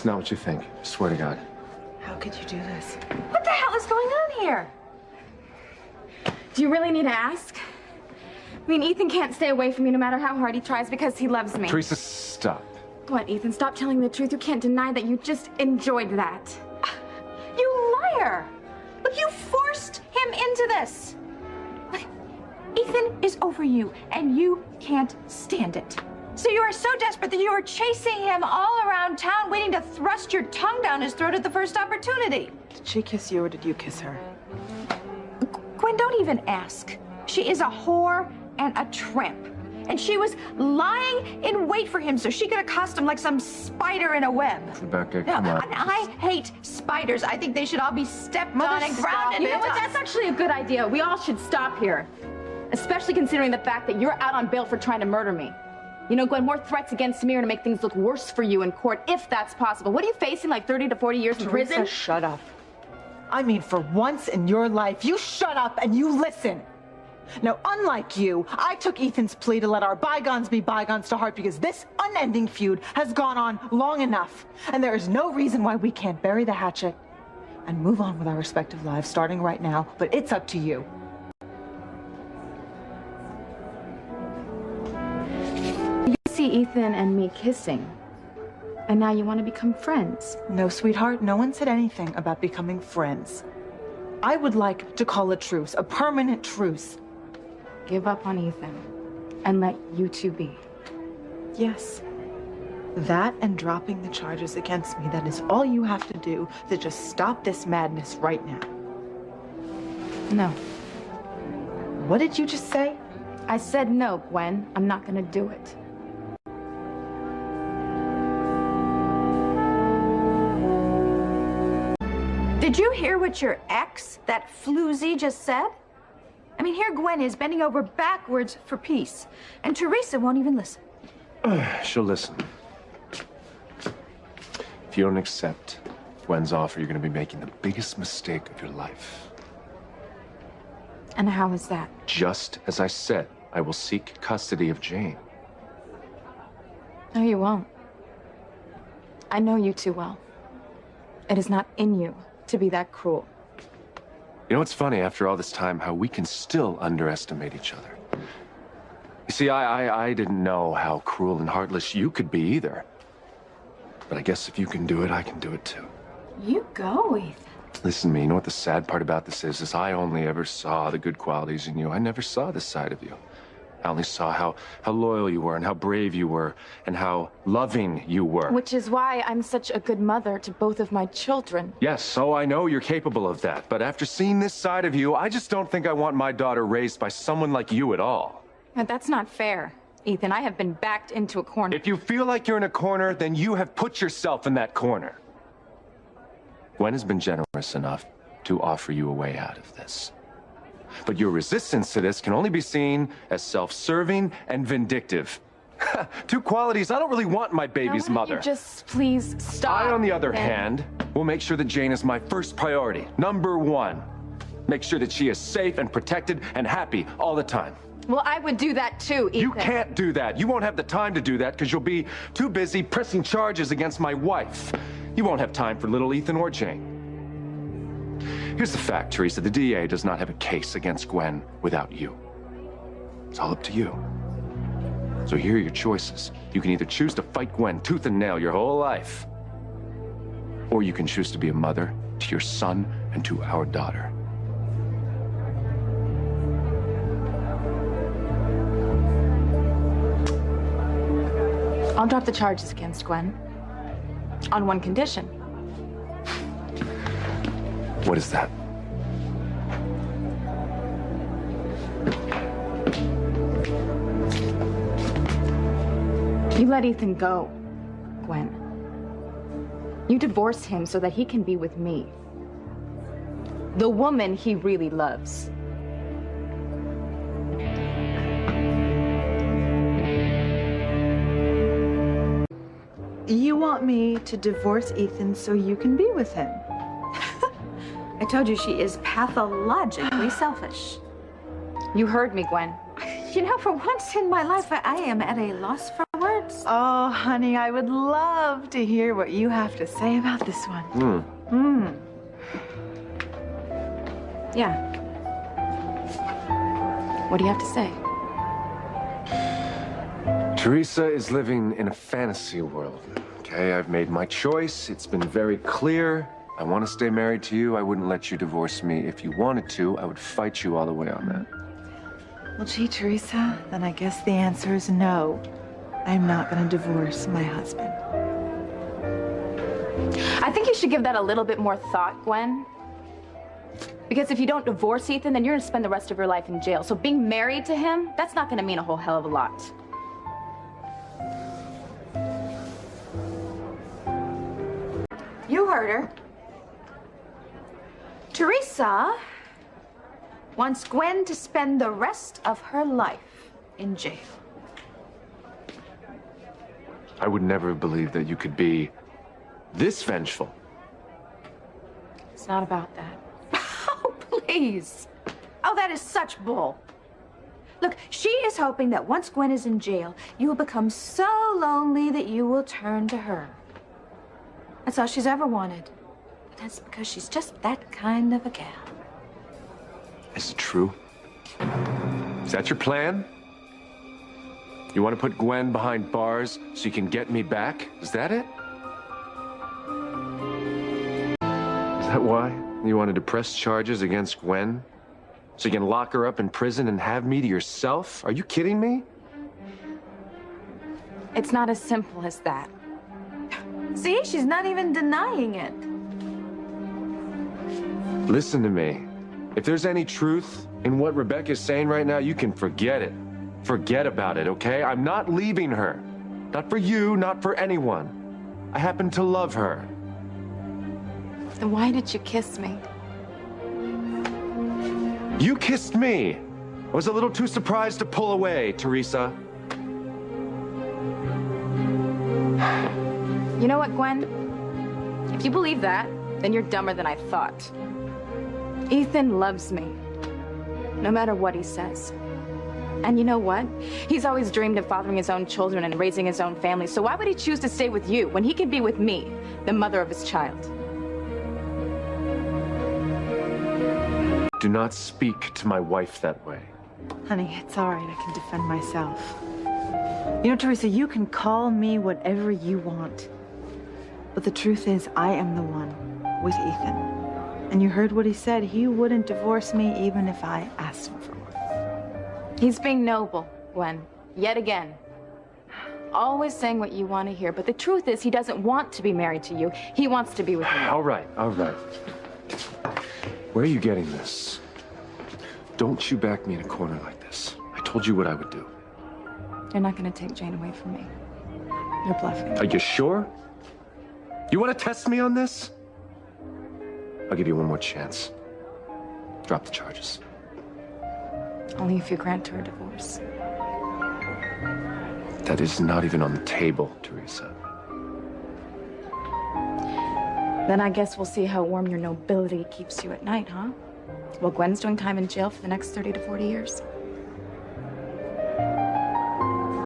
not what you think. I swear to God. How could you do this? What the hell is going on here? Do you really need to ask? I mean, Ethan can't stay away from me no matter how hard he tries because he loves me. Theresa, stop. What, Ethan? Stop telling the truth. You can't deny that you just enjoyed that. You liar! Look, you forced him into this. Look, Ethan is over you, and you can't stand it. So you are so desperate that you are chasing him all around town, waiting to thrust your tongue down his throat at the first opportunity. Did she kiss you or did you kiss her? Gwen, don't even ask. She is a whore and a tramp. And she was lying in wait for him so she could accost him like some spider in a web. Rebecca, come on. I hate spiders. I think they should all be stepped on and grounded. You know what? That's actually a good idea. We all should stop here. Especially considering the fact that you're out on bail for trying to murder me. You know, Gwen, more threats against me are to make things look worse for you in court, if that's possible. What are you facing, like 30 to 40 years in prison? Theresa, shut up. I mean, for once in your life, you shut up and you listen. Now, unlike you, I took Ethan's plea to let our bygones be bygones to heart because this unending feud has gone on long enough. And there is no reason why we can't bury the hatchet and move on with our respective lives starting right now, but it's up to you. You see Ethan and me kissing, and now you want to become friends. No, sweetheart, no one said anything about becoming friends. I would like to call a truce, a permanent truce. Give up on Ethan and let you two be. Yes. That and dropping the charges against me, that is all you have to do to just stop this madness right now. No. What did you just say? I said no, Gwen. I'm not gonna do it. Did you hear what your ex, that floozy, just said? I mean, here Gwen is bending over backwards for peace, and Theresa won't even listen. She'll listen. If you don't accept Gwen's offer, you're going to be making the biggest mistake of your life. And how is that? Just as I said, I will seek custody of Jane. No, you won't. I know you too well. It is not in you to be that cruel. You know, it's funny, after all this time, how we can still underestimate each other. You see, I didn't know how cruel and heartless you could be either. But I guess if you can do it, I can do it too. You go, Ethan. Listen to me, you know what the sad part about this is I only ever saw the good qualities in you. I never saw this side of you. I only saw how loyal you were and how brave you were and how loving you were. Which is why I'm such a good mother to both of my children. Yes, so I know you're capable of that. But after seeing this side of you, I just don't think I want my daughter raised by someone like you at all. But that's not fair, Ethan. I have been backed into a corner. If you feel like you're in a corner, then you have put yourself in that corner. Gwen has been generous enough to offer you a way out of this. But your resistance to this can only be seen as self-serving and vindictive. Two qualities I don't really want in my baby's mother. You just please stop. I, on the other hand, will make sure that Jane is my first priority. Number one. Make sure that she is safe and protected and happy all the time. Well, I would do that too, Ethan. You can't do that. You won't have the time to do that because you'll be too busy pressing charges against my wife. You won't have time for little Ethan or Jane. Here's the fact, Theresa. The DA does not have a case against Gwen without you. It's all up to you. So here are your choices. You can either choose to fight Gwen tooth and nail your whole life, or you can choose to be a mother to your son and to our daughter. I'll drop the charges against Gwen. On one condition. What is that? You let Ethan go, Gwen. You divorce him so that he can be with me. The woman he really loves. You want me to divorce Ethan so you can be with him? I told you she is pathologically selfish. You heard me, Gwen. You know, for once in my life, I am at a loss for words. Oh, honey, I would love to hear what you have to say about this one. Yeah. What do you have to say? Theresa is living in a fantasy world. Okay, I've made my choice. It's been very clear. I want to stay married to you. I wouldn't let you divorce me. If you wanted to, I would fight you all the way on that. Well, gee, Theresa, then I guess the answer is no. I'm not going to divorce my husband. I think you should give that a little bit more thought, Gwen. Because if you don't divorce Ethan, then you're going to spend the rest of your life in jail. So being married to him, that's not going to mean a whole hell of a lot. You heard her. Theresa wants Gwen to spend the rest of her life in jail. I would never have believed that you could be this vengeful. It's not about that. Oh, please. Oh, that is such bull. Look, she is hoping that once Gwen is in jail, you will become so lonely that you will turn to her. That's all she's ever wanted. But that's because she's just that kind of a gal. Is it true? Is that your plan? You want to put Gwen behind bars so you can get me back? Is that it? Is that why you wanted to press charges against Gwen? So you can lock her up in prison and have me to yourself? Are you kidding me? It's not as simple as that. See, she's not even denying it. Listen to me. If there's any truth in what Rebecca's saying right now, you can forget it. Forget about it, okay? I'm not leaving her. Not for you, not for anyone. I happen to love her. Then why did you kiss me? You kissed me. I was a little too surprised to pull away, Theresa. You know what, Gwen? If you believe that, then you're dumber than I thought. Ethan loves me, no matter what he says. And you know what? He's always dreamed of fathering his own children and raising his own family, so why would he choose to stay with you when he can be with me, the mother of his child? Do not speak to my wife that way. Honey, it's all right. I can defend myself. You know, Theresa, you can call me whatever you want. But the truth is, I am the one with Ethan. And you heard what he said. He wouldn't divorce me even if I asked him for one. He's being noble, Gwen, yet again. Always saying what you want to hear, but the truth is he doesn't want to be married to you. He wants to be with me. All right, all right. Where are you getting this? Don't you back me in a corner like this. I told you what I would do. You're not going to take Jane away from me. You're bluffing. Are you sure? You want to test me on this? I'll give you one more chance. Drop the charges. Only if you grant her a divorce. That is not even on the table, Theresa. Then I guess we'll see how warm your nobility keeps you at night, huh? Well, Gwen's doing time in jail for the next 30 to 40 years.